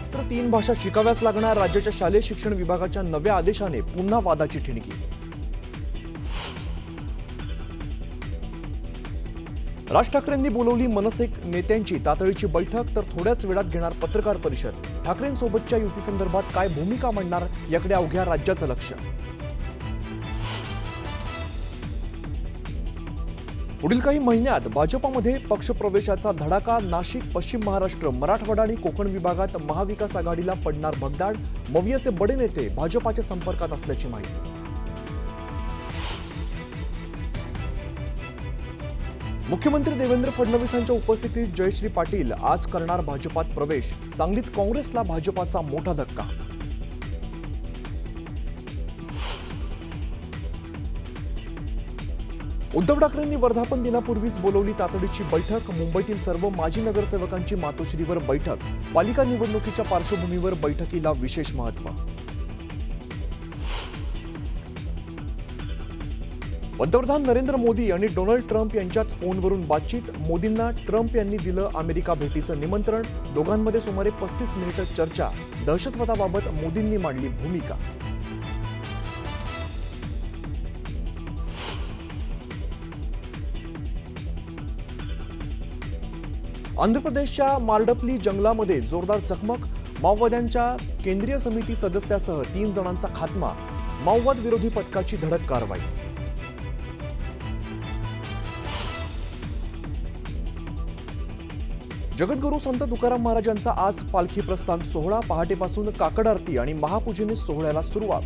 मात्र 3 भाषा शिकाव्याच लागणार. राज्याच्या शालेय शिक्षण विभागाच्या नव्या आदेशाने पुन्हा वादाची ठिणगी. राज ठाकरेंनी बोलवली मनसे नेत्यांची तातडीची बैठक, तर थोड्याच वेळात घेणार पत्रकार परिषद. ठाकरेंसोबतच्या युतीसंदर्भात काय भूमिका मांडणार याकडे अवघ्या राज्याचं लक्ष. पुढील काही महिन्यात भाजपमध्ये पक्षप्रवेशाचा धडाका. नाशिक, पश्चिम महाराष्ट्र, मराठवाडा आणि कोकण विभागात महाविकास आघाडीला पडणार भगदाड. मवियाचे बडे नेते भाजपाच्या संपर्कात असल्याची माहिती. मुख्यमंत्री देवेंद्र फडणवीसांच्या उपस्थितीत जयश्री पाटील आज करणार भाजपात प्रवेश. सांगलीत काँग्रेसला भाजपाचा मोठा धक्का. उद्धव ठाकरेंनी वर्धापन दिनापूर्वीच बोलवली तातडीची बैठक. मुंबईतील सर्व माजी नगरसेवकांची मातोश्रीवर बैठक. पालिका निवडणुकीच्या पार्श्वभूमीवर बैठकीला विशेष महत्त्व. पंतप्रधान नरेंद्र मोदी आणि डोनाल्ड ट्रम्प यांच्यात फोनवरून बातचीत. मोदींना ट्रम्प यांनी दिलं अमेरिका भेटीचं निमंत्रण. दोघांमध्ये सुमारे 35 मिनिटं चर्चा. दहशतवादाबाबत मोदींनी मांडली भूमिका. आंध्र प्रदेशच्या मार्डपली जंगलामध्ये जोरदार चकमक. माओवाद्यांच्या केंद्रीय समिती सदस्यासह 3 जणांचा खात्मा. माओवाद विरोधी पथकाची धडक कारवाई. जगद्गुरू संत तुकाराम महाराजांचा आज पालखी प्रस्थान सोहळा. पहाटेपासून काकड आरती आणि महापूजनी सोहळ्याला सुरुवात.